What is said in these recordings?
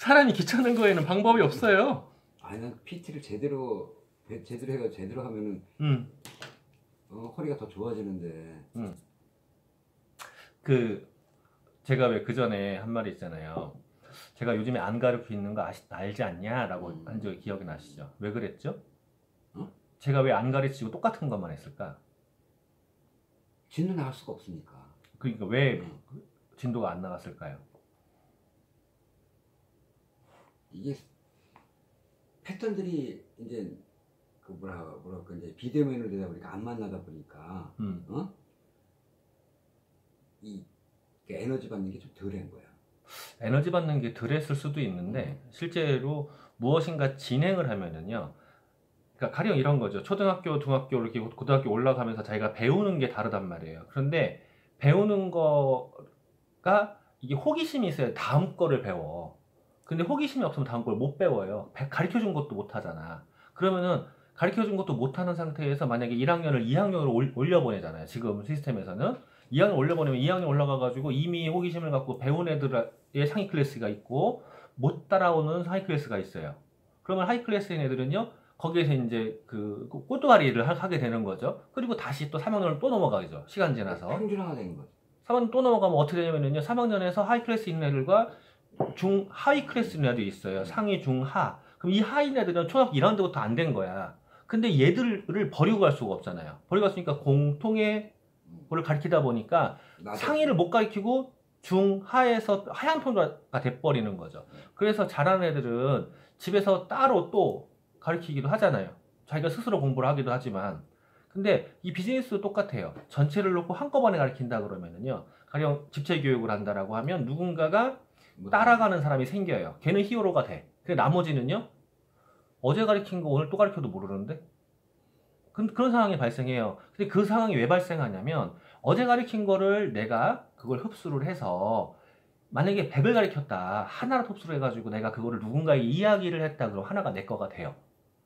사람이 귀찮은 거에는 방법이 없어요. 아니 난 PT를 제대로 해가 제대로 하면은 허리가 더 좋아지는데. 제가 왜 그 전에 한 말이 있잖아요. 제가 요즘에 안 가르치고 있는 거 알지 않냐? 라고 한 적이 기억이 나시죠? 왜 그랬죠? 제가 왜 안 가르치고 똑같은 것만 했을까? 진도 나갈 수가 없으니까. 그러니까 왜 진도가 안 나갔을까요? 이게 패턴들이 이제 뭐랄까 이제 비대면으로 되다 보니까 안 만나다 보니까 이 에너지 받는 게 좀 덜한 거야. 에너지 받는 게 덜했을 수도 있는데 실제로 무엇인가 진행을 하면은요. 그러니까 가령 이런 거죠. 초등학교, 중학교 이렇게 고등학교 올라가면서 자기가 배우는 게 다르단 말이에요. 그런데 배우는 거가 이게 호기심이 있어야 다음 거를 배워. 근데 호기심이 없으면 다음 걸 못 배워요. 가르쳐 준 것도 못 하잖아. 그러면은 가르쳐 준 것도 못 하는 상태에서 만약에 1학년을 2학년으로 올려보내잖아요. 지금 시스템에서는 2학년 올려보내면 2학년 올라가가지고 이미 호기심을 갖고 배운 애들의 상위 클래스가 있고 못 따라오는 하이 클래스가 있어요. 그러면 하이 클래스인 애들은요, 거기에서 이제 그 꼬투아리를 하게 되는 거죠. 그리고 다시 또 3학년을 또 넘어가죠. 시간 지나서. 평준화가 되는 거죠. 3학년 또 넘어가면 어떻게 되냐면요, 3학년에서 하이 클래스 있는 애들과 중 하위 클래스 있는 애들이 있어요. 상위, 중, 하. 그럼 이 하위 애들은 초등학교 1학년 때부터 안 된 거야. 근데 얘들을 버리고 갈 수가 없잖아요. 버리고 갔으니까 공통의 를 가르치다 보니까 상위를 못 가르치고 중, 하에서 하향 평준화가 돼버리는 거죠. 그래서 잘하는 애들은 집에서 따로 또 가르치기도 하잖아요. 자기가 스스로 공부를 하기도 하지만. 근데 이 비즈니스도 똑같아요. 전체를 놓고 한꺼번에 가르친다 그러면은요, 가령 집체교육을 한다라고 하면 누군가가 따라가는 사람이 생겨요. 걔는 히어로가 돼. 근데 나머지는요, 어제 가르친 거 오늘 또 가르쳐도 모르는데? 그런 상황이 발생해요. 근데 그 상황이 왜 발생하냐면, 어제 가르친 거를 내가 그걸 흡수를 해서, 만약에 100을 가르쳤다. 하나를 흡수를 해가지고 내가 그거를 누군가의 이야기를 했다. 그럼 하나가 내 거가 돼요.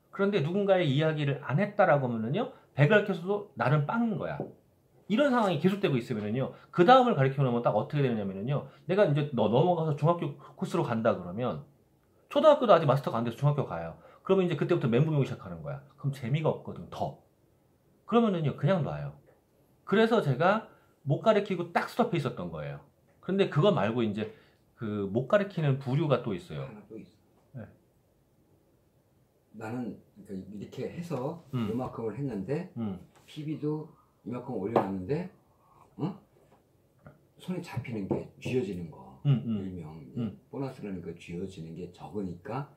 그런데 누군가의 이야기를 안 했다라고 하면은요, 100을 가르쳐서도 나는 빵인 거야. 이런 상황이 계속되고 있으면은요, 그 다음을 가르쳐 놓으면 딱 어떻게 되느냐면요, 내가 이제 넘어가서 중학교 코스로 간다 그러면, 초등학교도 아직 마스터가 안 돼서 중학교 가요. 그러면 이제 그때부터 멘붕이 오기 시작하는 거야. 그럼 재미가 없거든, 더. 그러면은요, 그냥 놔요. 그래서 제가 못 가르치고 딱 스톱해 있었던 거예요. 그런데 그거 말고 이제 그 못 가르치는 부류가 또 있어요. 하나 또 있어. 네. 나는 그러니까 이렇게 해서 요만큼을 했는데 PB도 이만큼 올려놨는데 손에 잡히는 게 쥐어지는 거. 일명 보너스라는 거 쥐어지는 게 적으니까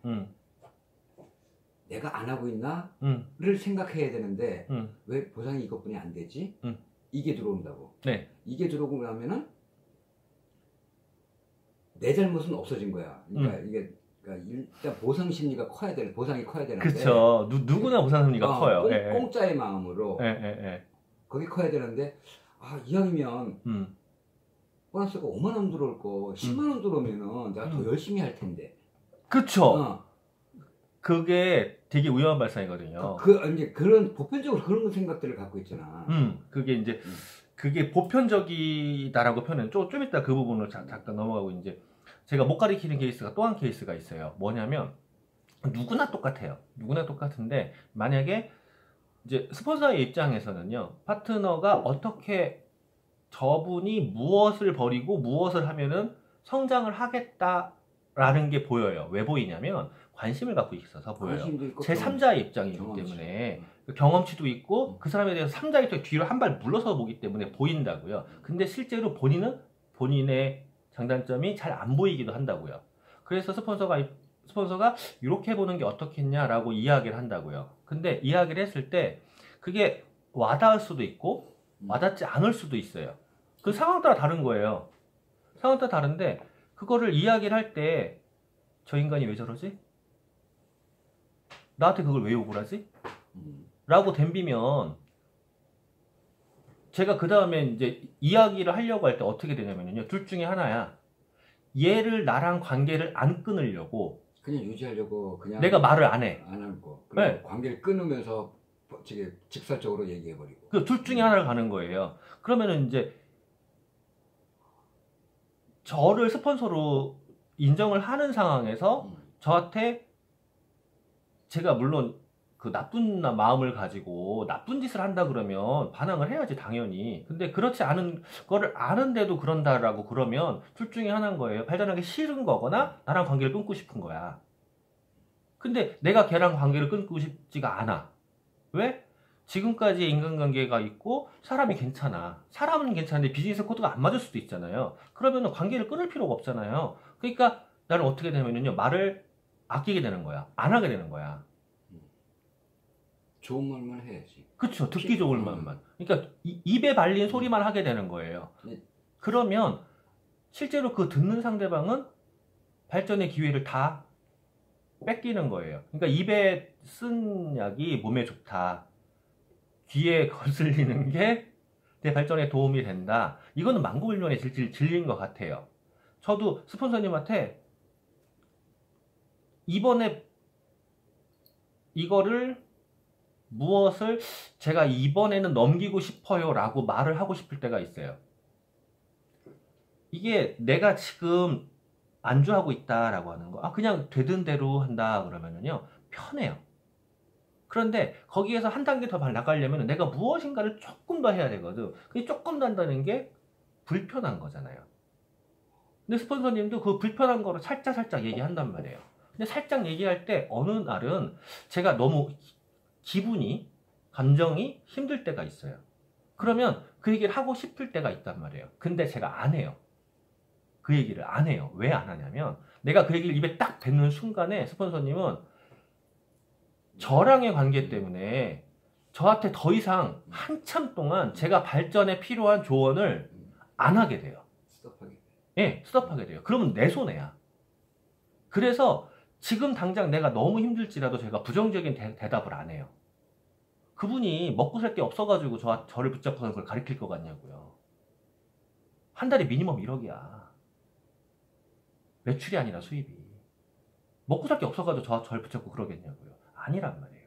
내가 안 하고 있나를 생각해야 되는데 왜 보상이 이것뿐이 안 되지? 이게 들어온다고. 네. 이게 들어오고 나면은 내 잘못은 없어진 거야. 그러니까 이게 그러니까 일단 보상 심리가 커야 되는, 보상이 커야 되는데. 그렇죠. 누구나 보상 심리가 커요. 공짜의 마음으로. 거기 커야 되는데, 이왕이면 보너스가 5만 원 들어올 거 10만 원 들어오면은 내가 더 열심히 할 텐데. 그쵸. 그게 되게 위험한 발상이거든요. 이제 그런 보편적으로 그런 생각들을 갖고 있잖아. 그게 이제 그게 보편적이다라고 표현은 좀 이따 그 부분을 잠깐 넘어가고, 이제 제가 못 가리키는 케이스가 또 한 케이스가 있어요. 뭐냐면 누구나 똑같아요. 누구나 똑같은데, 만약에 이제 스폰서의 입장에서는요, 파트너가 어떻게 저분이 무엇을 버리고 무엇을 하면은 성장을 하겠다라는 게 보여요. 왜 보이냐면 관심을 갖고 있어서 보여요. 제 3자의 입장이기 때문에 경험치도 있고 그 사람에 대해서 3자의 입장에 뒤로 한 발 물러서 보기 때문에 보인다고요. 근데 실제로 본인은 본인의 장단점이 잘 안 보이기도 한다고요. 그래서 스폰서가 이렇게 보는 게 어떻겠냐라고 이야기를 한다고요. 근데 이야기를 했을 때 그게 와닿을 수도 있고 와닿지 않을 수도 있어요. 그 상황 따라 다른 거예요. 상황 따라 다른데, 그거를 이야기를 할 때 저 인간이 왜 저러지? 나한테 그걸 왜 욕을 하지? 라고 덤비면 제가 그 다음에 이제 이야기를 하려고 할 때 어떻게 되냐면요, 둘 중에 하나야. 얘를 나랑 관계를 안 끊으려고 그냥 유지하려고 그냥 내가 말을 안 해. 안 하고 네. 관계를 끊으면서 직설적으로 얘기해버리고. 그 둘 중에 하나를 가는 거예요. 그러면은 이제 저를 스폰서로 인정을 하는 상황에서 저한테 제가 물론 그 나쁜 마음을 가지고 나쁜 짓을 한다 그러면 반항을 해야지 당연히. 근데 그렇지 않은 거를 아는데도 그런다라고 그러면 둘 중에 하나인 거예요. 발전하기 싫은 거거나 나랑 관계를 끊고 싶은 거야. 근데 내가 걔랑 관계를 끊고 싶지가 않아. 왜? 지금까지의 인간관계가 있고 사람이 괜찮아. 사람은 괜찮은데 비즈니스 코드가 안 맞을 수도 있잖아요. 그러면 관계를 끊을 필요가 없잖아요. 그러니까 나는 어떻게 되면요, 말을 아끼게 되는 거야. 안 하게 되는 거야. 좋은 말만 해야지. 그렇죠. 듣기 좋은 말만. 그러니까 입에 발린 소리만 하게 되는 거예요. 그러면 실제로 그 듣는 상대방은 발전의 기회를 다 뺏기는 거예요. 그러니까 입에 쓴 약이 몸에 좋다. 귀에 거슬리는 게 내 발전에 도움이 된다. 이거는 만고일면의 진리인 것 같아요. 저도 스폰서님한테 이번에 이거를 무엇을 제가 이번에는 넘기고 싶어요 라고 말을 하고 싶을 때가 있어요. 이게 내가 지금 안주하고 있다라고 하는 거, 그냥 되던 대로 한다 그러면은요 편해요. 그런데 거기에서 한 단계 더 나가려면 내가 무엇인가를 조금 더 해야 되거든. 그게 조금 더 한다는 게 불편한 거잖아요. 근데 스폰서님도 그 불편한 거를 살짝 얘기한단 말이에요. 근데 살짝 얘기할 때 어느 날은 제가 너무 기분이, 감정이 힘들 때가 있어요. 그러면 그 얘기를 하고 싶을 때가 있단 말이에요. 근데 제가 안 해요. 그 얘기를 안 해요. 왜 안 하냐면 내가 그 얘기를 입에 딱 뱉는 순간에 스폰서님은 저랑의 관계 때문에 저한테 더 이상 한참 동안 제가 발전에 필요한 조언을 안 하게 돼요. 스톱하게 돼. 예, 스톱하게 돼요. 그러면 내 손해야. 그래서 지금 당장 내가 너무 힘들지라도 제가 부정적인 대답을 안 해요. 그분이 먹고 살 게 없어가지고 저를 붙잡고서 그걸 가르칠 것 같냐고요. 한 달에 미니멈 1억이야. 매출이 아니라 수입이. 먹고 살 게 없어가지고 저를 붙잡고 그러겠냐고요. 아니란 말이에요.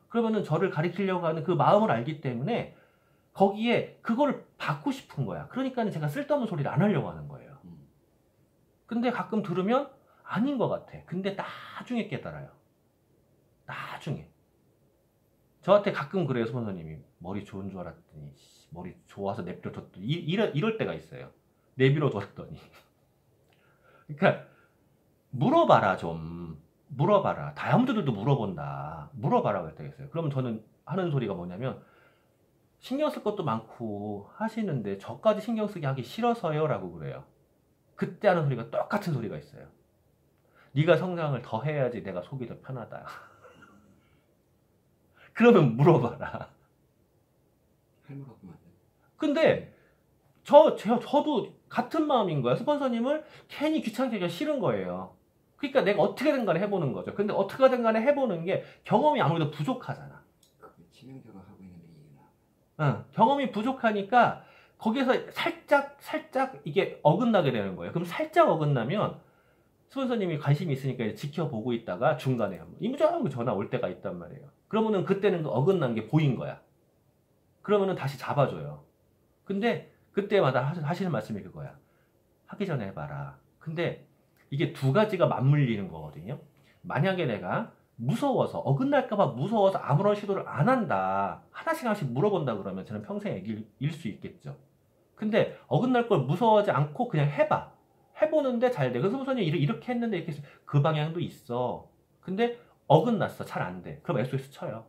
그러면은 저를 가르치려고 하는 그 마음을 알기 때문에 거기에 그거를 받고 싶은 거야. 그러니까 제가 쓸데없는 소리를 안 하려고 하는 거예요. 근데 가끔 들으면 아닌 것 같아. 근데 나중에 깨달아요. 나중에. 저한테 가끔 그래요, 스폰서님이. 머리 좋은 줄 알았더니 머리 좋아서 내버려뒀더니 이럴 때가 있어요. 내버려뒀더니. 그러니까 물어봐라 좀. 물어봐라. 다이아몬드들도 물어본다. 물어봐라 그랬다겠어요. 그러면 저는 하는 소리가 뭐냐면 신경 쓸 것도 많고 하시는데 저까지 신경 쓰게 하기 싫어서요 라고 그래요. 그때 하는 소리가 똑같은 소리가 있어요. 네가 성장을 더 해야지 내가 속이 더 편하다. 그러면 물어봐라. 할 말 없으면 안 돼. 근데 저도 같은 마음인 거야. 스폰서님을 괜히 귀찮게 하기가 싫은 거예요. 그러니까 내가 어떻게든 간에 해보는 거죠. 근데 어떻게든 간에 해보는 게 경험이 아무래도 부족하잖아. 치명적으로 하고 있는데 이게 경험이 부족하니까 거기에서 살짝 이게 어긋나게 되는 거예요. 그럼 살짝 어긋나면 스폰서님이 관심이 있으니까 이제 지켜보고 있다가 중간에 한번 이무저무 전화 올 때가 있단 말이에요. 그러면은 그때는 그 어긋난 게 보인 거야. 그러면은 다시 잡아줘요. 근데 그때마다 하시는 말씀이 그거야. 하기 전에 해봐라. 근데 이게 두 가지가 맞물리는 거거든요. 만약에 내가 무서워서 어긋날까봐 무서워서 아무런 시도를 안 한다. 하나씩 물어본다 그러면 저는 평생 애기일 수 있겠죠. 근데 어긋날 걸 무서워하지 않고 그냥 해봐. 해보는데 잘 돼. 그래서 우선 이렇게 했는데 이렇게 그 방향도 있어. 근데 어긋났어. 잘 안 돼. 그럼 SOS 쳐요.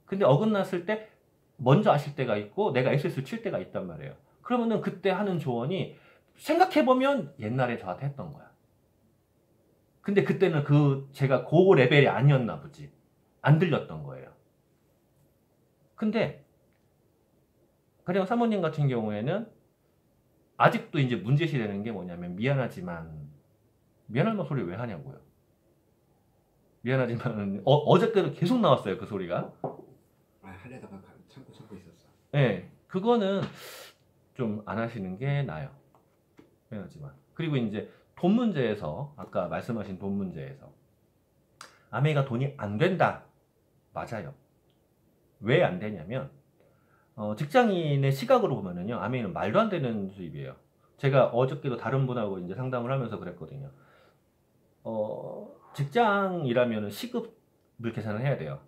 근데 어긋났을 때 먼저 아실 때가 있고 내가 SOS를 칠 때가 있단 말이에요. 그러면은 그때 하는 조언이 생각해보면 옛날에 저한테 했던 거야. 근데 그때는 제가 그 레벨이 아니었나 보지. 안 들렸던 거예요. 근데 그냥 사모님 같은 경우에는 아직도 이제 문제시 되는 게 뭐냐면 미안하지만 미안한 소리 왜 하냐고요. 미안하지만 어저께도 계속 나왔어요. 그 소리가. 하려다가 참고 있었어. 네. 그거는 좀 안 하시는 게 나아요. 미안하지만. 그리고 이제 돈 문제에서 아까 말씀하신 돈 문제에서 아메이가 돈이 안 된다. 맞아요. 왜 안 되냐면 직장인의 시각으로 보면은요, 아메이는 말도 안 되는 수입이에요. 제가 어저께도 다른 분하고 이제 상담을 하면서 그랬거든요. 직장이라면 시급을 계산을 해야 돼요.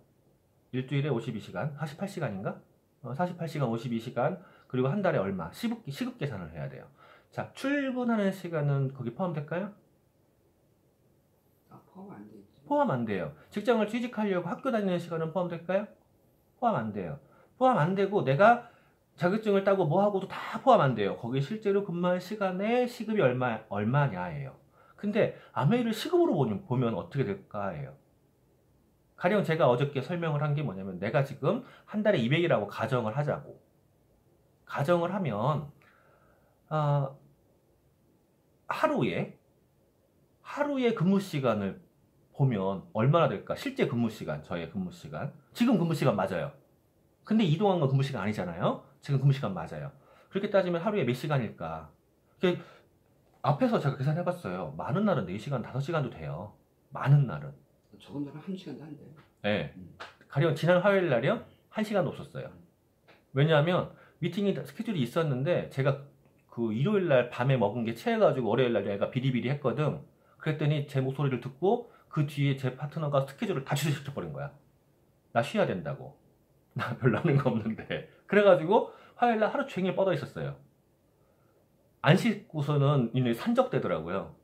일주일에 52시간, 48시간인가? 48시간, 52시간, 그리고 한 달에 얼마? 시급 계산을 해야 돼요. 자, 출근하는 시간은 거기 포함될까요? 포함 안 되지. 포함 안 돼요. 직장을 취직하려고 학교 다니는 시간은 포함될까요? 포함 안 돼요. 포함 안 되고 내가 자격증을 따고 뭐 하고도 다 포함 안 돼요. 거기 실제로 근무한 시간에 시급이 얼마냐예요. 근데 아메이를 시급으로 보면 어떻게 될까예요. 가령 제가 어저께 설명을 한 게 뭐냐면 내가 지금 한 달에 200이라고 가정을 하자고. 가정을 하면 하루에 근무 시간을 보면 얼마나 될까? 실제 근무 시간, 저의 근무 시간. 지금 근무 시간 맞아요. 근데 이동한 건 근무 시간 아니잖아요. 지금 근무 시간 맞아요. 그렇게 따지면 하루에 몇 시간일까? 앞에서 제가 계산해봤어요. 많은 날은 4시간, 5시간도 돼요. 많은 날은. 적은 날은 1시간도 안 돼요. 네. 가령 지난 화요일 날이요? 1시간도 없었어요. 왜냐하면 미팅이 스케줄이 있었는데 제가 그 일요일 날 밤에 먹은 게 체해가지고 월요일 날 내가 비리비리 했거든. 그랬더니 제 목소리를 듣고 그 뒤에 제 파트너가 스케줄을 다 취소시켜버린 거야. 나 쉬어야 된다고. 나 별로 하는 거 없는데. 그래가지고 화요일 날 하루 종일 뻗어 있었어요. 안 씻고서는 이제 산적되더라고요.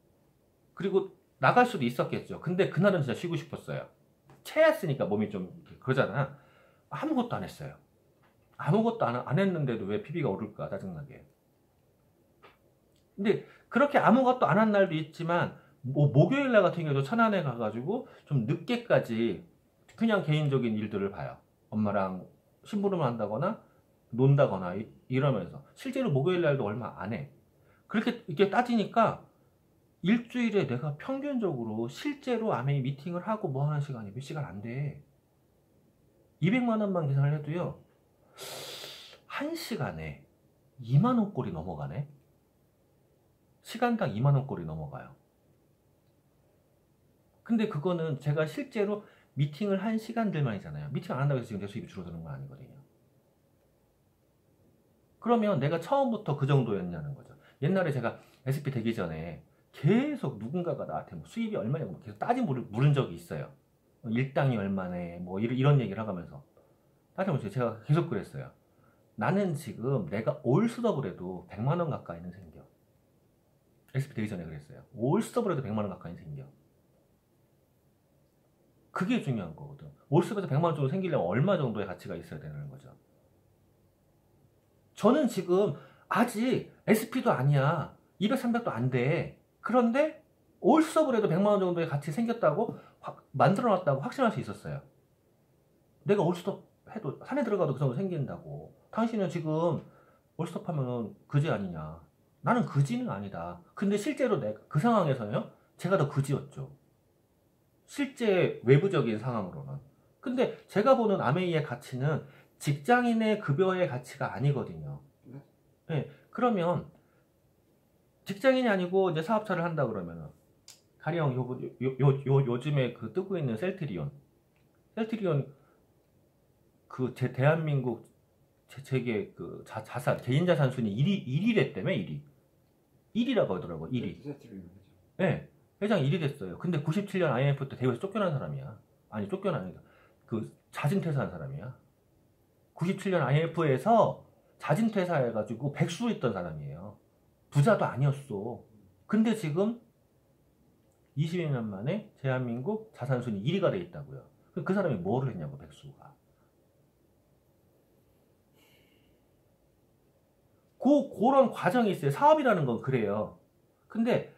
그리고 나갈 수도 있었겠죠. 근데 그날은 진짜 쉬고 싶었어요. 체했으니까 몸이 좀 그러잖아. 아무것도 안 했어요. 아무것도 안 했는데도 왜 PB가 오를까 짜증나게. 근데 그렇게 아무것도 안 한 날도 있지만 목요일 날 같은 경우도 천안에 가가지고 좀 늦게까지 그냥 개인적인 일들을 봐요. 엄마랑 심부름을 한다거나 논다거나 이러면서 실제로 목요일 날도 얼마 안 해. 그렇게 이렇게 따지니까 일주일에 내가 평균적으로 실제로 아메이 미팅을 하고 뭐 하는 시간이 몇 시간 안 돼. 200만 원만 계산을 해도요. 1시간에 2만 원꼴이 넘어가네. 시간당 2만 원꼴이 넘어가요. 근데 그거는 제가 실제로 미팅을 한 시간들만이잖아요. 미팅 안 한다고 해서 지금 내 수입이 줄어드는 건 아니거든요. 그러면 내가 처음부터 그 정도였냐는 거죠. 옛날에 제가 SP 되기 전에 계속 누군가가 나한테 뭐 수입이 얼마냐고 계속 물은 적이 있어요. 일당이 얼마네, 뭐 이런 얘기를 하면서. 따져보세요. 제가 계속 그랬어요. 나는 지금 내가 올 수더블 해도 100만 원 가까이는 생겨. SP 되기 전에 그랬어요. 올 수더블 해도 100만 원 가까이는 생겨. 그게 중요한 거거든. 올 수더블에서 100만 원 정도 생기려면 얼마 정도의 가치가 있어야 되는 거죠. 저는 지금 아직 SP도 아니야. 200, 300도 안 돼. 그런데 올 수업을 해도 100만 원 정도의 가치 생겼다고 만들어놨다고 확신할 수 있었어요. 내가 올 수업 해도 산에 들어가도 그 정도 생긴다고. 당신은 지금 올 수업 하면 그지 아니냐. 나는 그지는 아니다. 근데 실제로 내가 그 상황에서요. 제가 더 그지였죠. 실제 외부적인 상황으로는. 근데 제가 보는 아메이의 가치는 직장인의 급여의 가치가 아니거든요. 네, 그러면 직장인이 아니고 이제 사업차를 한다 그러면은 가령 요즘에 그 뜨고 있는 셀트리온 그 제 대한민국 세계 그 자산 개인 자산 순위 1위 됐다며 1위라고 하더라고 1위. 네, 회장 1위 됐어요. 근데 97년 IMF 때 대우에서 쫓겨난 사람이야. 아니 쫓겨나니까 그 자진 퇴사한 사람이야. 97년 IMF에서 자진 퇴사해가지고 백수로 있던 사람이에요. 부자도 아니었어. 근데 지금 20년 만에 대한민국 자산순위 1위가 돼 있다고요. 그 사람이 뭐를 했냐고, 백수가. 그런 과정이 있어요. 사업이라는 건 그래요. 근데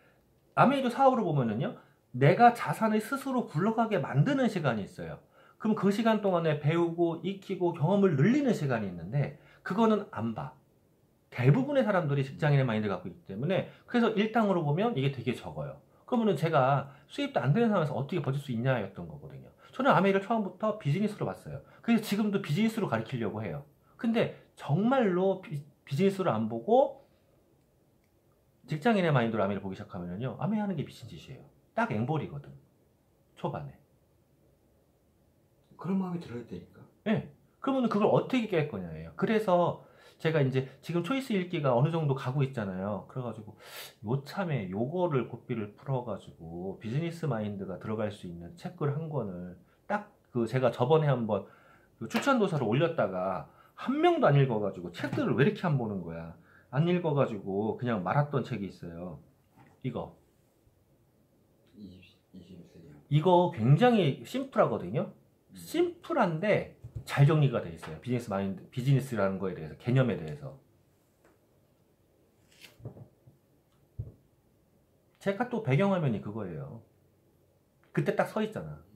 아메이도 사업으로 보면은요, 내가 자산을 스스로 굴러가게 만드는 시간이 있어요. 그럼 그 시간 동안에 배우고 익히고 경험을 늘리는 시간이 있는데 그거는 안 봐. 대부분의 사람들이 직장인의 마인드를 갖고 있기 때문에 그래서 일당으로 보면 이게 되게 적어요. 그러면은 제가 수입도 안 되는 상황에서 어떻게 버틸 수 있냐였던 거거든요. 저는 아메이를 처음부터 비즈니스로 봤어요. 그래서 지금도 비즈니스로 가르치려고 해요. 근데 정말로 비즈니스로 안 보고 직장인의 마인드로 아메이를 보기 시작하면요. 아메이 하는 게 미친 짓이에요. 딱 앵벌이거든. 초반에. 그런 마음이 들어야 되니까. 네. 그러면 그걸 어떻게 깰 거냐예요. 그래서 제가 이제 지금 초이스 읽기가 어느 정도 가고 있잖아요. 그래가지고 요참에 요거를 고삐를 풀어가지고 비즈니스 마인드가 들어갈 수 있는 책을 한 권을 딱 그 제가 저번에 한번 그 추천 도서를 올렸다가 한 명도 안 읽어가지고 책들을 왜 이렇게 안 보는 거야. 안 읽어가지고 그냥 말았던 책이 있어요. 이거. 이거 굉장히 심플하거든요. 심플한데 잘 정리가 돼 있어요. 비즈니스 마인드, 비즈니스라는 거에 대해서, 개념에 대해서. 제가 또 배경화면이 그거예요. 그때 딱 서 있잖아.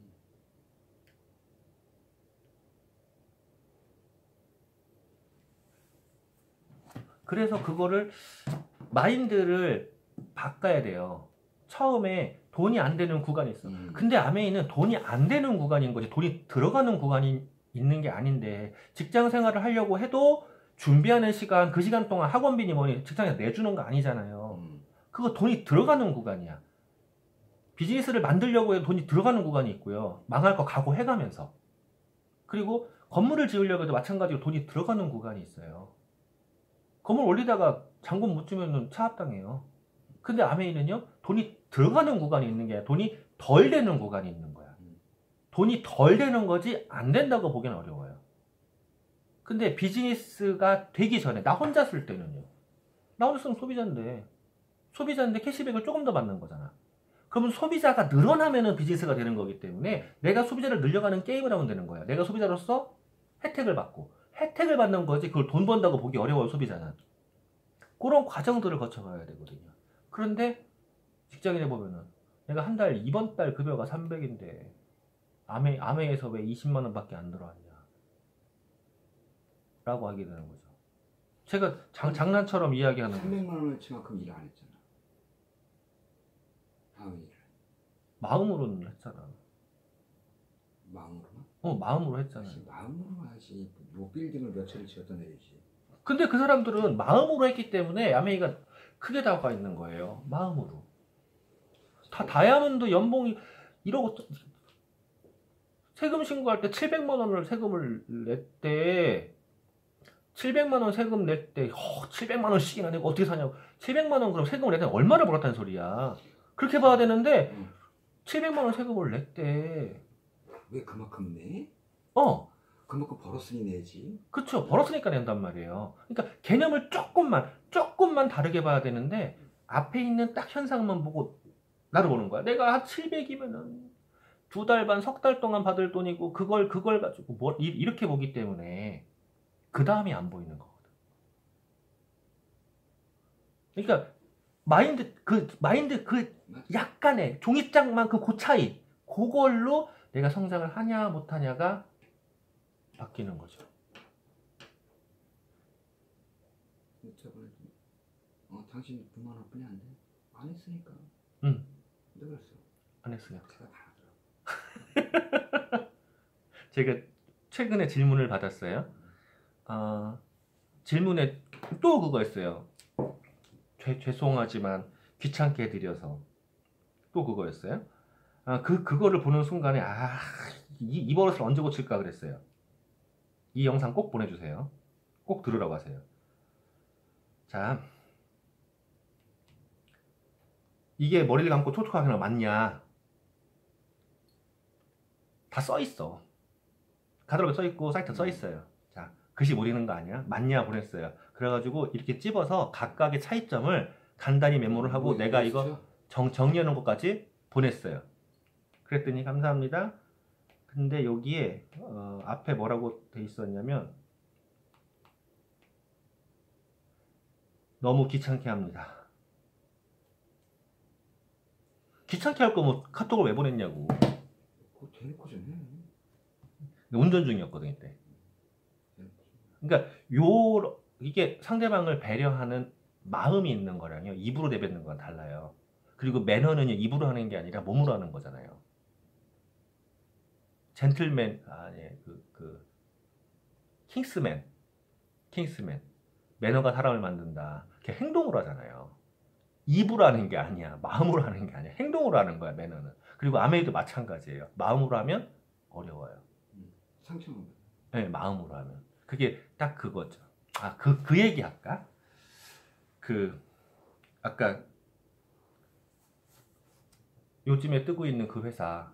그래서 그거를 마인드를 바꿔야 돼요. 처음에 돈이 안 되는 구간이 있어. 근데 아메이는 돈이 안 되는 구간인 거지 돈이 들어가는 구간이 있는 게 아닌데 직장 생활을 하려고 해도 준비하는 시간, 그 시간 동안 학원비니 뭐니 직장에서 내주는 거 아니잖아요. 그거 돈이 들어가는 구간이야. 비즈니스를 만들려고 해도 돈이 들어가는 구간이 있고요. 망할 거 각오해가면서. 그리고 건물을 지으려고 해도 마찬가지로 돈이 들어가는 구간이 있어요. 건물 올리다가 잔금 못 주면 차압당해요. 근데 아메이는요, 돈이 들어가는 구간이 있는 게 아니라 돈이 덜 되는 구간이 있는 거야. 돈이 덜 되는 거지 안 된다고 보기는 어려워요. 근데 비즈니스가 되기 전에 나 혼자 쓸 때는요. 나 혼자 쓰면 소비자인데 캐시백을 조금 더 받는 거잖아. 그러면 소비자가 늘어나면은 비즈니스가 되는 거기 때문에 내가 소비자를 늘려가는 게임을 하면 되는 거야. 내가 소비자로서 혜택을 받는 거지 그걸 돈 번다고 보기 어려워요, 소비자는. 그런 과정들을 거쳐가야 되거든요. 그런데 직장인에 보면은 내가 한 달 이번 달 급여가 300인데 아메에서 왜 20만 원밖에 안 들어왔냐 라고 하게 되는 거죠. 제가 장난처럼 이야기하는 300만 원어치만큼 일 안 했잖아. 마음으로는 했잖아. 마음으로만? 마음으로 했잖아. 마음으로 하지. 뭐 빌딩을 몇 채를 지었던 애지. 근데 그 사람들은 마음으로 했기 때문에 아메이가 크게 다가가 있는 거예요. 마음으로. 다 다이아몬드 연봉이 1억 세금 신고할 때 700만 원을 세금을 냈대. 700만 원 세금 냈대. 700만 원씩이나 내고 어떻게 사냐고. 700만 원 그럼 세금을 냈더니 얼마를 벌었다는 소리야. 그렇게 봐야 되는데 700만 원 세금을 냈대. 왜 그만큼 내? 그만큼 벌었으니 내지. 그쵸. 벌었으니까 낸단 말이에요. 그러니까 개념을 조금만 다르게 봐야 되는데 앞에 있는 딱 현상만 보고 나를 보는 거야. 내가 한 700이면은 2달 반, 석 달 동안 받을 돈이고 그걸 가지고 이렇게 보기 때문에 그 다음이 안 보이는 거거든. 그러니까 마인드 그 약간의 종이장만큼 그 차이, 그걸로 내가 성장을 하냐 못하냐가 바뀌는 거죠. 당신 9만 원뿐이 안 돼? 안 했으니까. 내가 그랬어. 안 했어요. 제가 다 제가 최근에 질문을 받았어요. 질문에 또 그거였어요. 죄송하지만 귀찮게 해드려서 또 그거였어요. 그거를 보는 순간에 이 버릇을 언제 고칠까 그랬어요. 이 영상 꼭 보내주세요. 꼭 들으라고 하세요. 자, 이게 머리를 감고 촉촉하게 하는 거 맞냐? 다 써있어. 카탈로그에 써있고 사이트에 써있어요. 자, 글씨 못 읽는 거 아니야? 맞냐 보냈어요. 그래가지고 이렇게 찝어서 각각의 차이점을 간단히 메모를 하고 내가 이거 정리하는 것까지 보냈어요. 그랬더니 감사합니다. 근데 여기에 앞에 뭐라고 돼 있었냐면 너무 귀찮게 합니다. 귀찮게 할 거면 카톡을 왜 보냈냐고. 대놓고 좀 해. 운전 중이었거든 이때. 그러니까 이게 상대방을 배려하는 마음이 있는 거랑요 입으로 내뱉는 건 달라요. 그리고 매너는 입으로 하는 게 아니라 몸으로 하는 거잖아요. 젠틀맨 킹스맨 매너가 사람을 만든다. 그게 행동으로 하잖아요. 입으로 하는 게 아니야. 마음으로 하는 게 아니야. 행동으로 하는 거야 매너는. 그리고 아메이도 마찬가지예요. 마음으로 하면 어려워요. 상처는? 네, 마음으로 하면. 그게 딱 그거죠. 그 얘기 할까? 아까 요즘에 뜨고 있는 그 회사,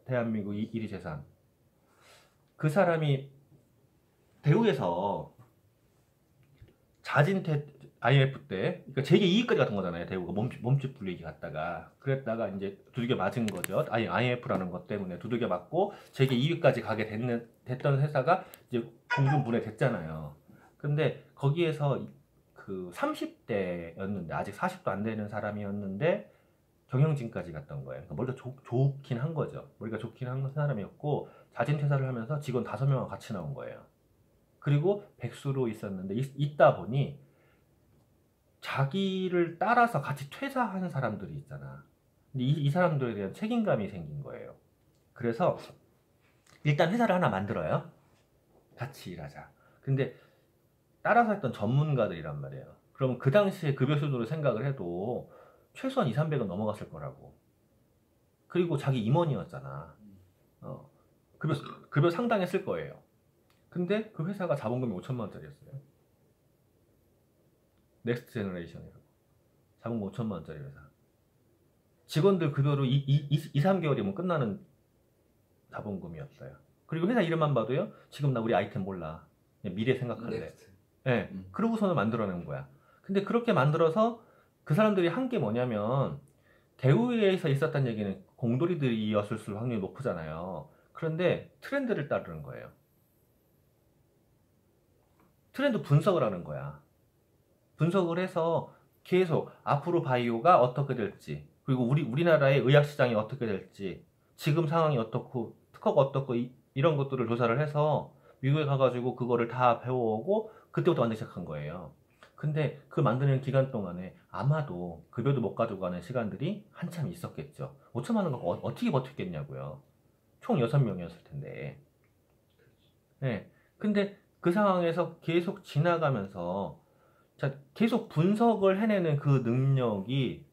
대한민국 1위 재산. 그 사람이 대우에서 IMF 때, 그러니까 재계 2위까지 갔던 거잖아요. 대우가 몸집 불리기 갔다가. 그랬다가 이제 두들겨 맞은 거죠. IMF라는 것 때문에 두들겨 맞고 재계 2위까지 가게 됐던 회사가 이제 공중 분해됐잖아요. 근데 거기에서 그 30대였는데, 아직 40도 안 되는 사람이었는데, 경영진까지 갔던 거예요. 그러니까 머리가 좋긴 한 거죠. 머리가 좋긴 한 사람이었고, 자진 퇴사를 하면서 직원 5명과 같이 나온 거예요. 그리고 백수로 있었는데, 있다 보니 자기를 따라서 같이 퇴사하는 사람들이 있잖아. 근데 이 사람들에 대한 책임감이 생긴 거예요. 그래서 일단 회사를 하나 만들어요. 같이 일하자. 근데 따라서 했던 전문가들이란 말이에요. 그럼 그 당시에 급여 수준으로 생각을 해도 최소한 200~300은 넘어갔을 거라고. 그리고 자기 임원이었잖아. 급여 상당했을 거예요. 근데 그 회사가 자본금이 5천만 원짜리였어요. 넥스트 제너레이션이라고. 자본금 5천만 원짜리 회사. 직원들 급여로 2~3개월이면 끝나는 자본금이었어요. 그리고 회사 이름만 봐도요, 지금 나 우리 아이템 몰라. 그냥 미래 생각할래. 네. 그러고서는 만들어낸 거야. 근데 그렇게 만들어서 그 사람들이 한 게 뭐냐면, 대우에서 있었던 얘기는 공돌이들이었을 확률이 높잖아요. 그런데 트렌드를 따르는 거예요. 트렌드 분석을 하는 거야. 분석을 해서 계속 앞으로 바이오가 어떻게 될지, 그리고 우리나라의 의학 시장이 어떻게 될지, 지금 상황이 어떻고, 특허가 어떻고, 이런 것들을 조사를 해서 미국에 가가지고 그거를 다 배워오고, 그때부터 만들기 시작한 거예요. 근데 그 만드는 기간 동안에 아마도 급여도 못 가지고 가는 시간들이 한참 있었겠죠. 5천만 원 갖고 어떻게 버텼겠냐고요. 총 6명이었을 텐데. 네. 근데 그 상황에서 계속 지나가면서, 자, 계속 분석을 해내는 그 능력이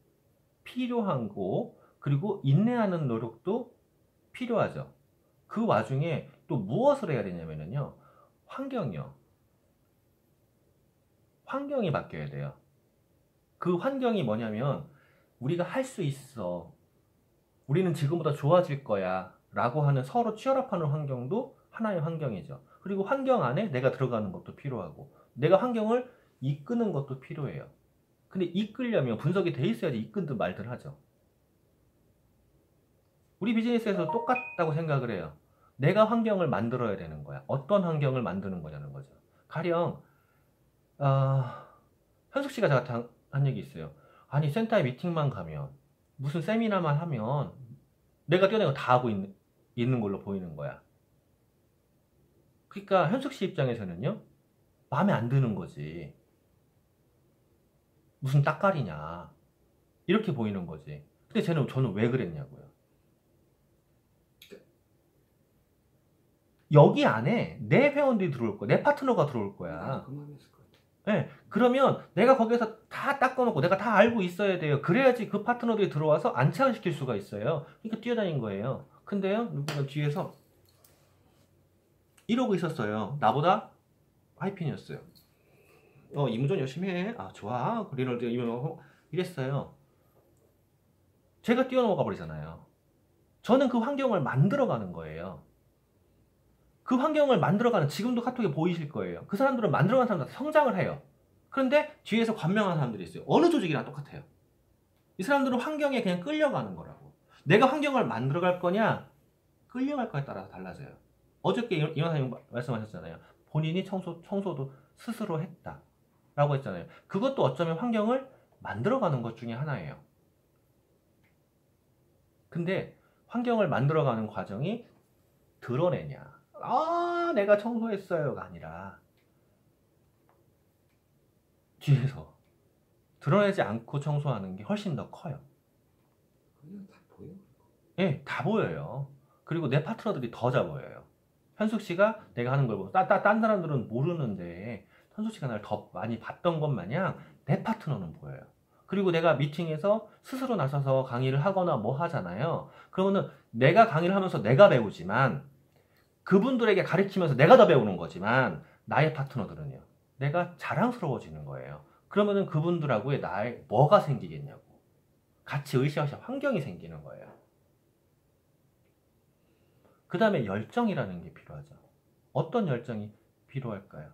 필요한 거, 그리고 인내하는 노력도 필요하죠. 그 와중에 또 무엇을 해야 되냐면요, 환경이 바뀌어야 돼요. 그 환경이 뭐냐면, 우리가 할 수 있어, 우리는 지금보다 좋아질 거야 라고 하는 서로 치열합하는 환경도 하나의 환경이죠. 그리고 환경 안에 내가 들어가는 것도 필요하고, 내가 환경을 이끄는 것도 필요해요. 근데 이끌려면 분석이 돼 있어야지 이끈든 말든 하죠. 우리 비즈니스에서 똑같다고 생각을 해요. 내가 환경을 만들어야 되는 거야. 어떤 환경을 만드는 거냐는 거죠. 가령 현숙 씨가 제가 한 얘기 있어요. 아니, 센터에 미팅만 가면, 무슨 세미나만 하면 내가 뛰어내는 거 다 하고 있는 걸로 보이는 거야. 그러니까 현숙 씨 입장에서는요, 마음에 안 드는 거지. 무슨 따까리냐, 이렇게 보이는 거지. 근데 저는 왜 그랬냐고요. 여기 안에 내 회원들이 들어올 거야. 내 파트너가 들어올 거야. 네, 그러면 내가 거기에서 다 닦아놓고 내가 다 알고 있어야 돼요. 그래야지 그 파트너들이 들어와서 안착시킬 수가 있어요. 그러니까 뛰어다닌 거예요. 근데요, 누군가 뒤에서 이러고 있었어요. 나보다 하이핀이었어요. 이무전 열심히 해. 아, 좋아. 리널드 이랬어요. 제가 뛰어넘어가 버리잖아요. 저는 그 환경을 만들어가는 거예요. 그 환경을 만들어가는, 지금도 카톡에 보이실 거예요. 그 사람들은 만들어가는 사람들 성장을 해요. 그런데 뒤에서 관명하는 사람들이 있어요. 어느 조직이랑 똑같아요. 이 사람들은 환경에 그냥 끌려가는 거라고. 내가 환경을 만들어갈 거냐, 끌려갈 거에 따라서 달라져요. 어저께 이원사님 말씀하셨잖아요. 본인이 청소도 스스로 했다 라고 했잖아요. 그것도 어쩌면 환경을 만들어가는 것 중에 하나예요. 근데 환경을 만들어가는 과정이 드러내냐, 내가 청소했어요가 아니라 뒤에서 드러내지 않고 청소하는 게 훨씬 더 커요. 그냥 다 보여? 네, 다 보여요. 그리고 내 파트너들이 더 잘 보여요. 현숙 씨가 내가 하는 걸 보고, 딴 사람들은 모르는데 현숙 씨가 나를 더 많이 봤던 것 마냥 내 파트너는 보여요. 그리고 내가 미팅에서 스스로 나서서 강의를 하거나 뭐 하잖아요. 그러면은 내가 강의를 하면서 내가 배우지만, 그분들에게 가르치면서 내가 더 배우는 거지만, 나의 파트너들은요. 내가 자랑스러워지는 거예요. 그러면은 그분들하고의 나의 뭐가 생기겠냐고. 같이 으쌰으쌰 환경이 생기는 거예요. 그 다음에 열정이라는 게 필요하죠. 어떤 열정이 필요할까요?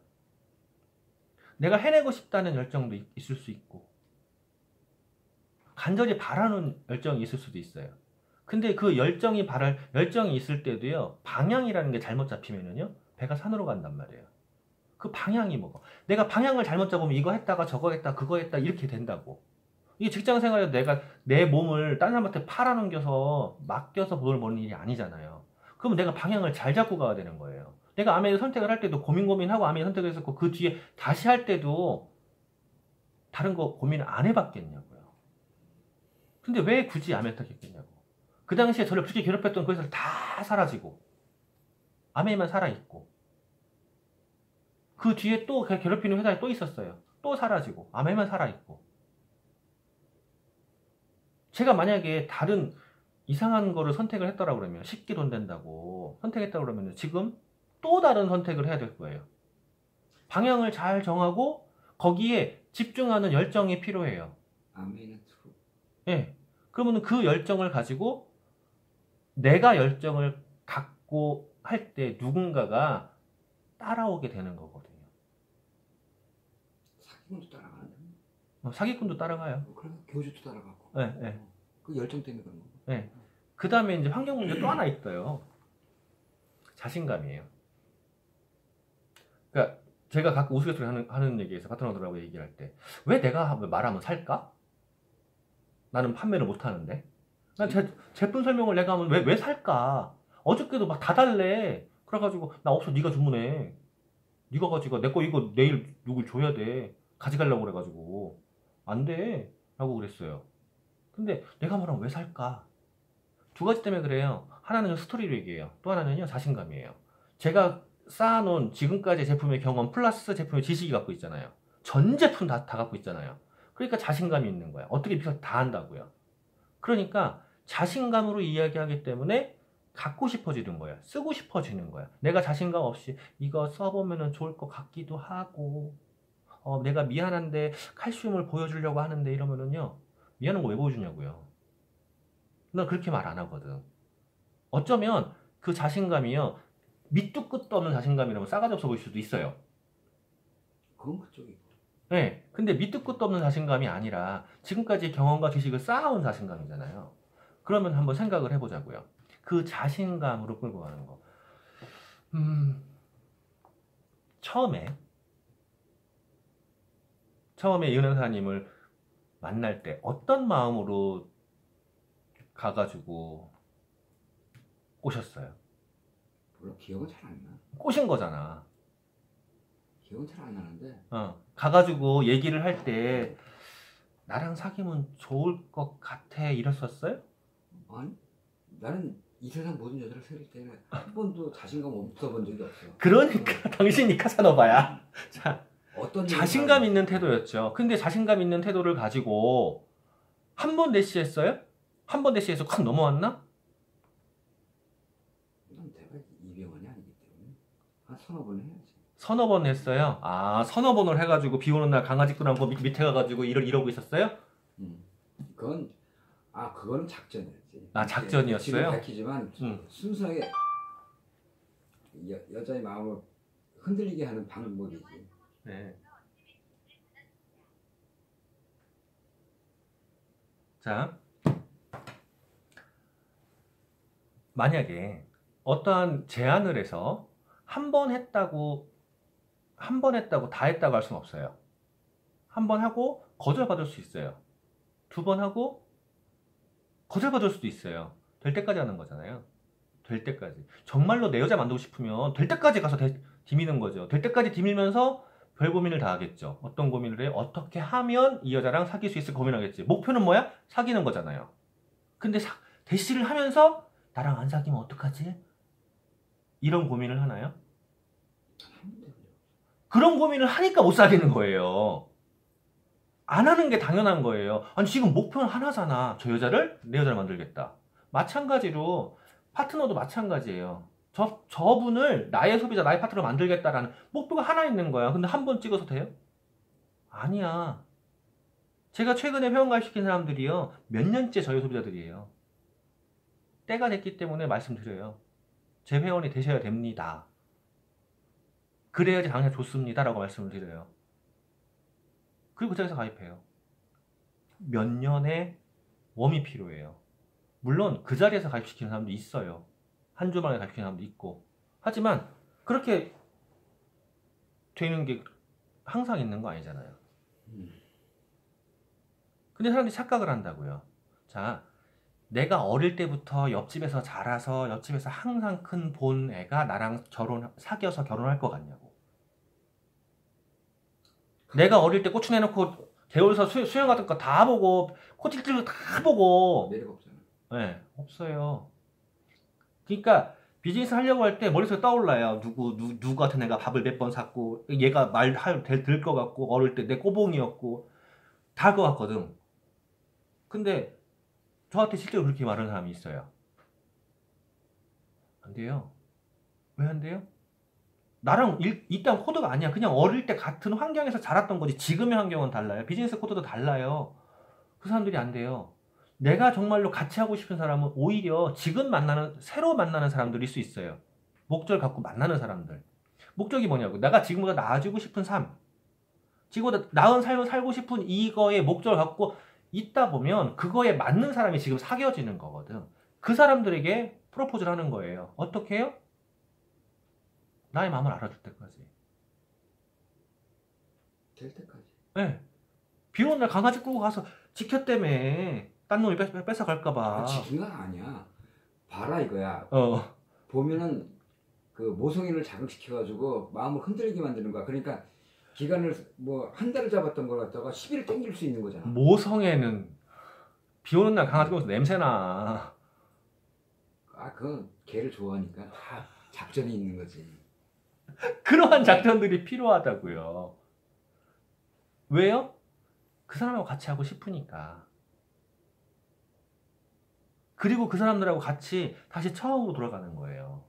내가 해내고 싶다는 열정도 있을 수 있고 간절히 바라는 열정이 있을 수도 있어요. 근데 그 열정이 있을 때도요, 방향이라는 게 잘못 잡히면은요, 배가 산으로 간단 말이에요. 그 방향이 뭐고. 내가 방향을 잘못 잡으면 이거 했다가 저거 했다, 그거 했다, 이렇게 된다고. 이게 직장 생활에서 내가 내 몸을 다른 사람한테 팔아넘겨서, 맡겨서 돈을 버는 일이 아니잖아요. 그럼 내가 방향을 잘 잡고 가야 되는 거예요. 내가 아메 선택을 할 때도 고민하고 아메 선택을 했었고, 그 뒤에 다시 할 때도 다른 거 고민을 안 해봤겠냐고요. 근데 왜 굳이 아메 선택했겠냐고. 그 당시에 저를 그렇게 괴롭혔던 그 회사를 다 사라지고 아메이만 살아있고 그 뒤에 또 괴롭히는 회사에 또 있었어요. 또 사라지고 아메이만 살아있고 제가 만약에 다른 이상한 거를 선택을 했더라 그러면 쉽게 돈 된다고 선택했다고 그러면 지금 또 다른 선택을 해야 될 거예요. 방향을 잘 정하고 거기에 집중하는 열정이 필요해요. 아메이는 트루. 예. 그러면 그 열정을 가지고 내가 열정을 갖고 할 때 누군가가 따라오게 되는 거거든요. 사기꾼도 따라가는데? 사기꾼도 따라가요. 그래서 교주도 따라가고. 네, 네. 그 열정 때문에 그런 거. 네. 그 다음에 이제 환경 문제 또 하나 있어요. 자신감이에요. 그러니까 제가 가끔 우스갯소리 하는 얘기에서 파트너들하고 얘기할 때 왜 내가 말하면 살까? 나는 판매를 못 하는데. 난 제품 설명을 내가 하면 왜 살까? 어저께도 막 다 달래. 그래가지고 나 없어 네가 주문해. 네가 가지고 내 거 이거 내일 누굴 줘야 돼. 가져가려고 그래가지고 안 돼. 라고 그랬어요. 근데 내가 말하면 왜 살까? 두 가지 때문에 그래요. 하나는 스토리로 얘기해요. 또 하나는요 자신감이에요. 제가 쌓아놓은 지금까지 제품의 경험 플러스 제품의 지식이 갖고 있잖아요. 전 제품 다 갖고 있잖아요. 그러니까 자신감이 있는 거야. 어떻게 비서 다 한다고요. 그러니까 자신감으로 이야기하기 때문에 갖고 싶어지는 거야. 쓰고 싶어지는 거야. 내가 자신감 없이 이거 써보면 좋을 것 같기도 하고 내가 미안한데 칼슘을 보여주려고 하는데 이러면은요. 미안한 거 왜 보여주냐고요. 난 그렇게 말 안 하거든. 어쩌면 그 자신감이요. 밑도 끝도 없는 자신감이라면 싸가지 없어 보일 수도 있어요. 그건 그쪽이고. 네. 근데 밑도 끝도 없는 자신감이 아니라 지금까지 경험과 지식을 쌓아온 자신감이잖아요. 그러면 한번 생각을 해보자고요. 그 자신감으로 끌고 가는 거. 처음에 이 은행사님을 만날 때 어떤 마음으로 가가지고 꼬셨어요? 물론 기억은 잘 안 나. 꼬신 거잖아. 기억은 잘 안 나는데. 가가지고 얘기를 할 때 나랑 사귀면 좋을 것 같아 이랬었어요? 아니, 나는 이 세상 모든 여자를 사귈 때는 한 번도 자신감 없어 본 적이 없어요. 그러니까 당신이 카사노바야. 자, 어떤 자신감 있는 태도였죠. 근데 자신감 있는 태도를 가지고 한 번 대시했어요? 한 번 대시해서 콱 넘어왔나? 난 내가 이병헌이 아니기 때문에 한 서너 번 해야지. 서너 번 했어요? 아, 서너 번을 해가지고 비 오는 날 강아지 끌어안고 밑에 가가지고 이러고 있었어요? 그거는 작전이었지. 아, 작전이었어요? 지금 밝히지만 순수하게 여자의 마음을 흔들리게 하는 방법이지. 네. 자, 만약에 어떠한 제안을 해서 한 번 했다고 다 했다고 할 수는 없어요. 한 번 하고 거절받을 수 있어요. 두 번 하고 거절받을 수도 있어요. 될 때까지 하는 거잖아요. 될 때까지. 정말로 내 여자 만들고 싶으면 될 때까지 가서 디미는 거죠. 될 때까지 디밀면서 별 고민을 다 하겠죠. 어떤 고민을 해요? 어떻게 하면 이 여자랑 사귈 수 있을 고민하겠지. 목표는 뭐야? 사귀는 거잖아요. 근데 대시를 하면서 나랑 안 사귀면 어떡하지? 이런 고민을 하나요? 그런 고민을 하니까 못 사귀는 거예요. 안 하는 게 당연한 거예요. 아니 지금 목표는 하나잖아. 내 여자를 만들겠다. 마찬가지로 파트너도 마찬가지예요. 저분을 나의 소비자, 나의 파트너로 만들겠다라는 목표가 하나 있는 거야. 근데 한 번 찍어서 돼요? 아니야. 제가 최근에 회원가입시킨 사람들이요. 몇 년째 저희 소비자들이에요. 때가 됐기 때문에 말씀드려요. 제 회원이 되셔야 됩니다. 그래야지 당연히 좋습니다. 라고 말씀을 드려요. 그리고 그 자리에서 가입해요. 몇 년의 웜이 필요해요. 물론 그 자리에서 가입시키는 사람도 있어요. 한 주 만에 가입시키는 사람도 있고. 하지만 그렇게 되는 게 항상 있는 거 아니잖아요. 근데 사람들이 착각을 한다고요. 자, 내가 어릴 때부터 옆집에서 자라서 옆집에서 항상 큰 본 애가 나랑 사귀어서 결혼할 것 같냐고. 내가 어릴 때 고추 내놓고 개울서 수영 같은 거 다 보고 코til들도 다 보고 매력 없잖아. 네, 없어요. 그러니까 비즈니스 하려고 할 때 머릿속에 떠올라요. 누구 같은 애가 밥을 몇 번 샀고 얘가 될 것 같고 어릴 때 내 꼬봉이었고 다 할 것 같거든. 근데 저한테 실제로 그렇게 말하는 사람이 있어요. 안 돼요. 왜 안 돼요? 나랑 일단 코드가 아니야. 그냥 어릴 때 같은 환경에서 자랐던 거지. 지금의 환경은 달라요. 비즈니스 코드도 달라요. 그 사람들이 안 돼요. 내가 정말로 같이 하고 싶은 사람은 오히려 지금 새로 만나는 사람들일 수 있어요. 목적을 갖고 만나는 사람들. 목적이 뭐냐고. 내가 지금보다 나아지고 싶은 삶. 지금보다 나은 삶을 살고 싶은 이거에 목적을 갖고 있다 보면 그거에 맞는 사람이 지금 사귀어지는 거거든. 그 사람들에게 프로포즈를 하는 거예요. 어떻게 해요? 나의 마음을 알아줄 때까지. 될 때까지. 네. 비 오는 날 강아지 끌고 가서 지켰다며. 딴 놈이 뺏어갈까봐. 지킨 건 아니야. 봐라 이거야. 어. 보면은 그 모성애를 자극시켜가지고 마음을 흔들리게 만드는 거야. 그러니까 기간을 뭐 한 달을 잡았던 걸 갖다가 10일을 땡길 수 있는 거잖아. 모성애는 비 오는 날 강아지 끌고 냄새나. 그건 개를 좋아하니까 다 작전이 있는 거지. 그러한 작전들이 필요하다고요. 왜요? 그 사람하고 같이 하고 싶으니까. 그리고 그 사람들하고 같이 다시 처음으로 돌아가는 거예요.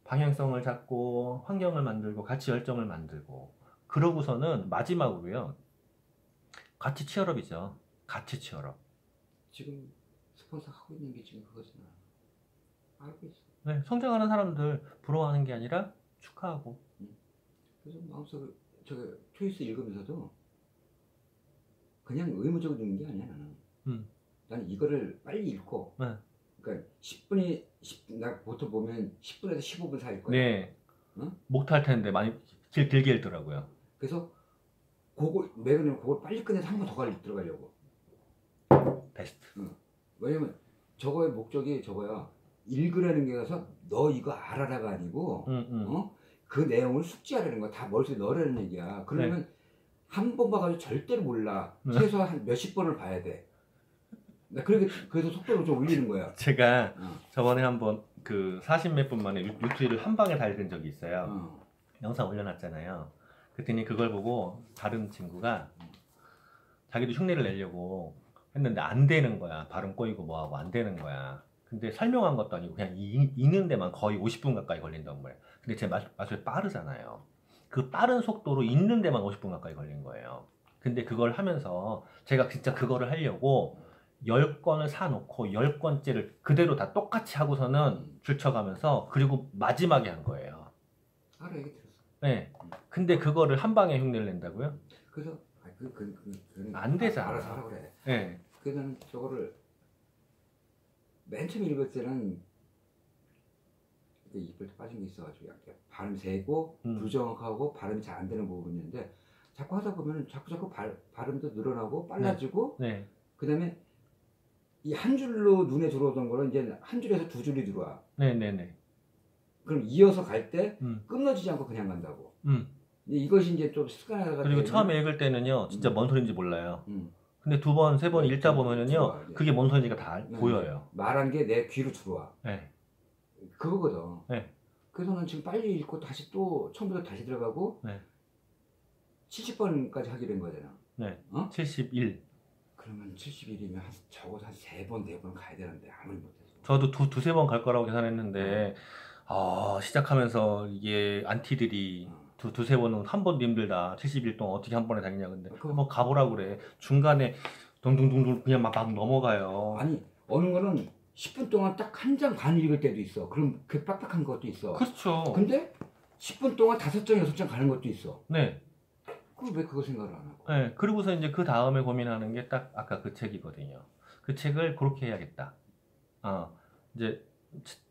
방향성을 잡고 환경을 만들고 같이 열정을 만들고 그러고서는 마지막으로요. 같이 치얼업이죠. 같이 치얼업. 지금 스폰서 하고 있는 게 지금 그거잖아. 알고 있어. 네, 성장하는 사람들 부러워하는 게 아니라 축하하고. 그래서 마음속에 초이스 읽으면서도 그냥 의무적으로 읽는 게 아니야 나는. 나는 이거를 빨리 읽고. 네. 그러니까 나 보통 보면 10분에서 15분 사이일 거야. 네. 응? 목탈 텐데 많이 길게 읽더라고요. 그래서 매그는 그걸 빨리 끝내서 한 번 더 들어가려고. 베스트. 응. 왜냐면 저거의 목적이 저거야. 읽으라는 게 가서 너 이거 알아라가 아니고 그 내용을 숙지하라는 거야. 다 머릿속에 넣으라는 얘기야. 그러면 네. 한 번 봐가지고 절대로 몰라. 최소한 한 몇십 번을 봐야 돼. 그래서 속도를 좀 올리는 거야. 제가 저번에 한번 그 40몇 분 만에 유튜브를 한 방에 다 읽은 적이 있어요. 영상 올려놨잖아요. 그랬더니 그걸 보고 다른 친구가 자기도 흉내를 내려고 했는데 안 되는 거야. 발음 꼬이고 뭐하고 안 되는 거야. 근데 설명한 것도 아니고 그냥 읽는 데만 거의 50분 가까이 걸린단 말이에요. 근데 제 말씀이 빠르잖아요. 그 빠른 속도로 읽는 데만 50분 가까이 걸린 거예요. 근데 그걸 하면서 제가 진짜 그거를 하려고 10권을 사놓고 10권째를 그대로 다 똑같이 하고서는 줄쳐가면서 그리고 마지막에 한 거예요. 알아, 얘기 들었어. 네. 근데 그거를 한 방에 흉내를 낸다고요? 그래서 안 되잖아. 알아서 하라 그래. 네. 그래서 나는 저거를 맨 처음 읽을 때는 입을 빠진 게 있어가지고 약간 발음 세고 불정확하고 발음이 잘 안 되는 부분이 있는데 자꾸 하다 보면 자꾸 발음도 늘어나고 빨라지고 네. 그 다음에 이 한 줄로 눈에 들어오던 거는 이제 한 줄에서 두 줄이 들어와. 네네네. 그럼 이어서 갈 때 끊어지지 않고 그냥 간다고. 이것이 이제 좀 습관화가 그리고 처음에 읽을 때는요 진짜 뭔 소리인지 몰라요. 근데 두 번, 세 번 읽다 보면은요 그게 뭔 소리인지가 다 보여요. 말한 게 내 귀로 들어와. 네. 그거거든. 네. 그래서 는 지금 빨리 읽고 다시 또 처음부터 다시 들어가고 네. 70번까지 하게 된 거잖아. 네. 71. 그러면 71이면 적어도 한 3번, 4번 가야 되는데 아무리 못해서. 저도 두세 번 갈 거라고 계산했는데 시작하면서 이게 안티들이 두세 번은 한 번도 힘들다. 70일 동안 어떻게 한 번에 다니냐. 근데 한번 가보라고 그래. 중간에 둥둥둥둥 그냥 막 넘어가요. 아니 어느 거는 10분 동안 딱 한 장 반 읽을 때도 있어. 그럼 그 빡빡한 것도 있어. 그렇죠. 근데 10분 동안 5장 6장 가는 것도 있어. 네. 그럼 왜 그거 생각을 안 하고? 네. 그리고서 이제 그 다음에 고민하는 게 딱 아까 그 책이거든요. 그 책을 그렇게 해야겠다. 이제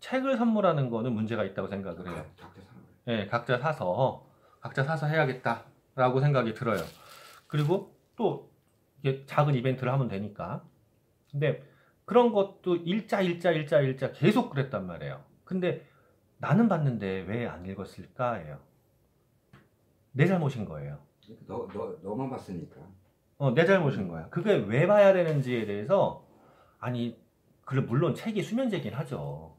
책을 선물하는 거는 문제가 있다고 생각을 해요. 각자 사는 거예요. 네, 각자 사서 해야겠다라고 생각이 들어요. 그리고 또 이게 작은 이벤트를 하면 되니까. 근데 그런 것도 일자 계속 그랬단 말이에요. 근데 나는 봤는데 왜 안 읽었을까예요. 내 잘못인 거예요. 너만 봤으니까. 내 잘못인 거야. 그게 왜 봐야 되는지에 대해서 물론 책이 수면제긴 하죠.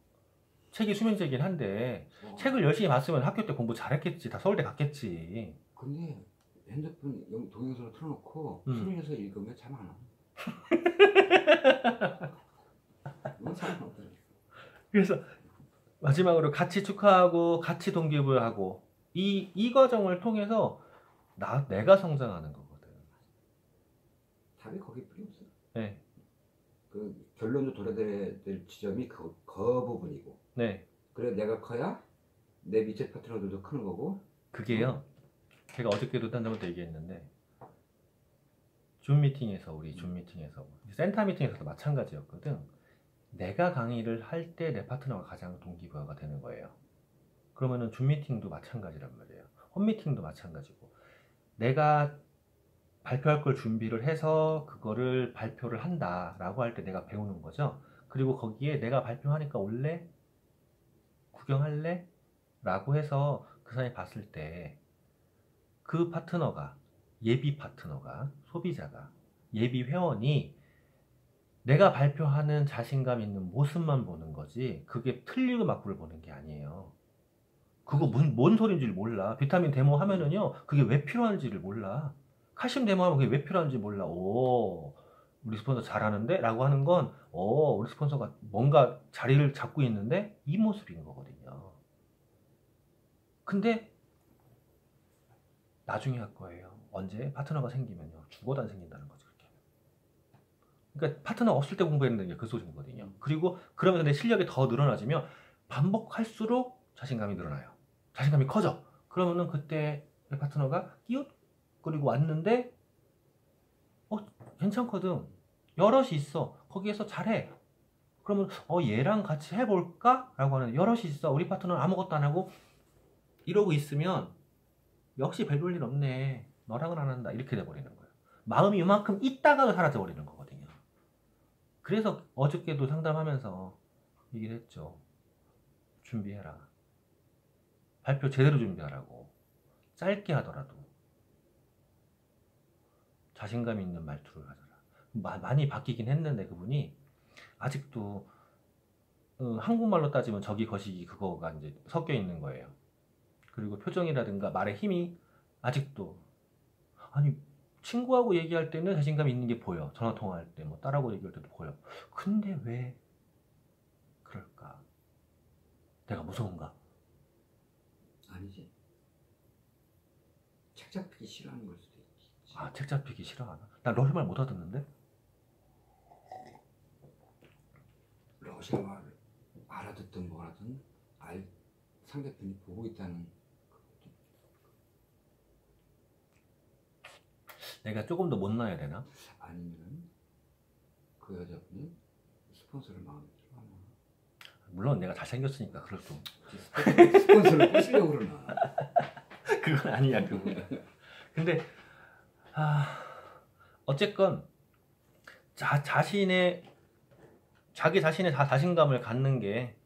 책이 수면제긴 한데 책을 열심히 봤으면 학교 때 공부 잘했겠지. 다 서울대 갔겠지. 근데 핸드폰 동영상을 틀어놓고 수면에서 읽으면 잠 안 와. 그래서 마지막으로 같이 축하하고 같이 동기부여하고 이 과정을 통해서 내가 성장하는 거거든. 답이 거기 뿐이 없어. 네. 그 결론도 돌아야 될 지점이 그 부분이고. 네. 그래 내가 커야 내 밑에 파트너들도 크는 거고. 그게요. 제가 어저께도 딴 데부터 얘기했는데 줌 미팅에서 센터 미팅에서도 마찬가지였거든. 내가 강의를 할 때 내 파트너가 가장 동기부여가 되는 거예요. 그러면은 줌 미팅도 마찬가지란 말이에요. 홈 미팅도 마찬가지고 내가 발표할 걸 준비를 해서 그거를 발표를 한다라고 할 때 내가 배우는 거죠. 그리고 거기에 내가 발표하니까 올래? 구경할래? 라고 해서 그 사람이 봤을 때 그 파트너가 예비 파트너가 소비자가 예비 회원이 내가 발표하는 자신감 있는 모습만 보는 거지 그게 틀리고 맞고를 보는 게 아니에요. 그거 뭔 소리인지를 몰라. 비타민 데모 하면은요 그게 왜 필요한지를 몰라. 칼슘 데모 하면 그게 왜 필요한지 몰라. 우리 스폰서 잘하는데? 라고 하는 건 우리 스폰서가 뭔가 자리를 잡고 있는데 이 모습인 거거든요. 근데 나중에 할 거예요. 언제? 파트너가 생기면요. 죽어도 안 생긴다는 거죠. 그러니까 파트너 없을 때 공부했는 게 그 소리거든요. 그리고 그러면 내 실력이 더 늘어나지면 반복할수록 자신감이 늘어나요. 자신감이 커져. 그러면은 그때 내 파트너가 끼웃거리고 왔는데 괜찮거든. 여럿이 있어. 거기에서 잘해. 그러면 얘랑 같이 해볼까? 라고 하는 여럿이 있어. 우리 파트너는 아무것도 안 하고 이러고 있으면 역시 별 볼 일 없네. 너랑은 안 한다. 이렇게 돼버리는 거예요. 마음이 이만큼 있다가도 사라져버리는 거거든요. 그래서 어저께도 상담하면서 얘기를 했죠. 준비해라. 발표 제대로 준비하라고. 짧게 하더라도 자신감 있는 말투를 하더라. 많이 바뀌긴 했는데 그분이 아직도 한국말로 따지면 저기 거시기 그거가 이제 섞여 있는 거예요. 그리고 표정이라든가 말의 힘이 아직도 친구하고 얘기할 때는 자신감이 있는 게 보여. 전화 통화할 때 뭐 딸하고 얘기할 때도 보여. 근데 왜 그럴까? 내가 무서운가? 아니지. 책 잡히기 싫어하는 걸 수도 있지. 책 잡히기 싫어하나? 난 러시아 말 못 알아듣는데? 러시아 말 알아듣든 뭐라든 상대편이 보고 있다는 내가 조금 더 못나야 되나? 아니면 그 여자분이 스폰서를 마음에 들어 하나? 물론 내가 잘생겼으니까 그럴 거. 스폰서를 꼬시려고 그러나? 그건 아니야 그건. 근데 어쨌건 자기 자신의 자신감을 갖는 게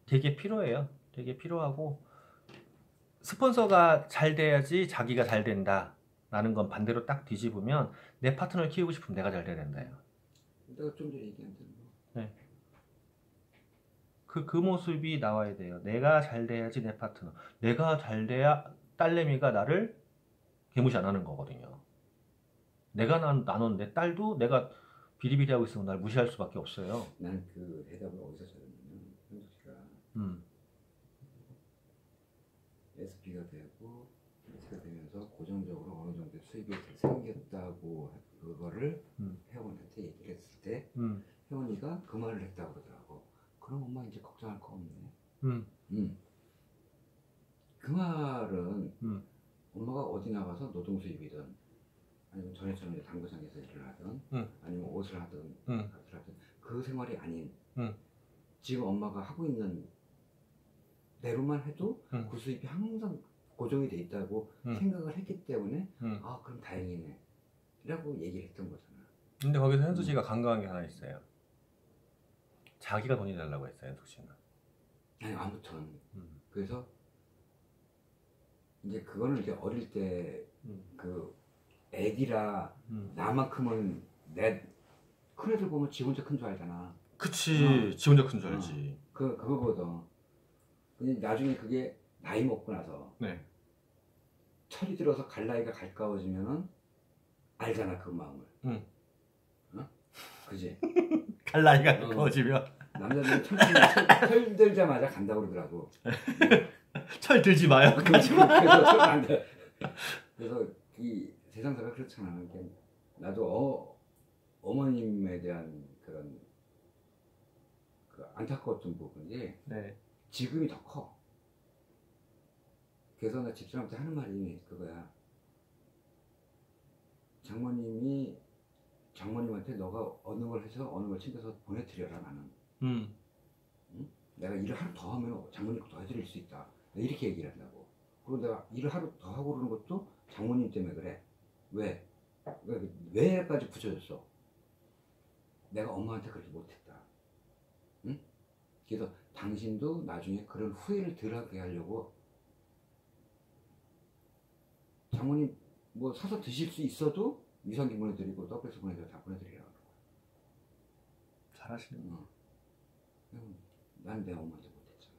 되게 필요해요. 되게 필요하고 스폰서가 잘 돼야지 자기가 잘 된다. 라는 건 반대로 딱 뒤집으면 내 파트너를 키우고 싶으면 내가 잘 돼야 된다요. 내가 좀 전에 얘기한 대로. 네. 그 모습이 나와야 돼요. 내가 잘 돼야지 내 파트너. 내가 잘 돼야 딸내미가 나를 개무시 안 하는 거거든요. 내가 나눈 내 딸도 내가 비리비리하고 있으면 날 무시할 수밖에 없어요. 나는 그 대답을 어디서 찾았냐면 현숙 씨가 고정적으로 어느 정도 수입이 생겼다고 그거를 회원한테 얘기를 했을 때 회원이가 그 말을 했다고 그러더라고. 그럼 엄마 이제 걱정할 거 없네. 그 말은 엄마가 어디 나가서 노동 수입이든 아니면 전에처럼 당구장에서 일을 하든 아니면 옷을 하든 그 생활이 아닌 지금 엄마가 하고 있는 대로만 해도 그 수입이 항상 고정이 돼 있다고 생각을 했기 때문에 아 그럼 다행이네 라고 얘기를 했던 거잖아. 근데 거기서 현수 씨가 간과한 게 하나 있어요. 자기가 돈이 달라고 했어요, 현수 씨는. 아니 아무튼 그래서 이제 그거는 이제 어릴 때 그 애기라 나만큼은 내 큰애들 보면 지 혼자 큰 줄 알잖아. 그치, 지 혼자 큰 줄 알지. 그거거든. 근데 나중에 그게 나이 먹고 나서 네. 철이 들어서 갈 나이가 가까워지면은 알잖아 그 마음을. 어? 그지? 갈 나이가 가까워지면 남자들은 철 들자마자 간다고 그러더라고. 철 들지 마요. 그래서 이 세상사가 그렇잖아. 나도 어머님에 대한 그런 그 안타까웠던 부분이 네. 지금이 더 커. 그래서 나 집사람한테 하는 말이 그거야. 장모님한테 너가 어느 걸 해서 어느 걸 챙겨서 보내드려라 나는. 응? 내가 일을 하루 더 하면 장모님 거 더 해드릴 수 있다. 이렇게 얘기를 한다고. 그리고 내가 일을 하루 더 하고 그러는 것도 장모님 때문에 그래. 왜까지 붙여줬어. 내가 엄마한테 그렇게 못했다. 응? 그래서 당신도 나중에 그런 후회를 덜 하게 하려고 장모님 뭐 사서 드실 수 있어도 유산균 보내드리고 떡배수 보내드리고 다 보내드리라고. 잘하시네. 난 내 엄마한테 못했잖아.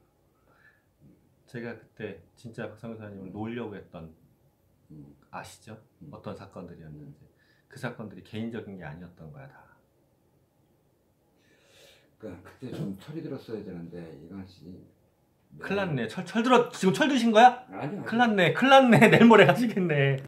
제가 그때 진짜 박상규 사장님을 놓으려고 했던 아시죠? 어떤 사건들이었는지. 그 사건들이 개인적인 게 아니었던 거야 다. 그러니까 그때 좀 철이 들었어야 되는데 이관 씨. 큰일 났네. 철 들어 지금 철 드신 거야? 아니요. 큰일 났네. 내일 모레 가시겠네.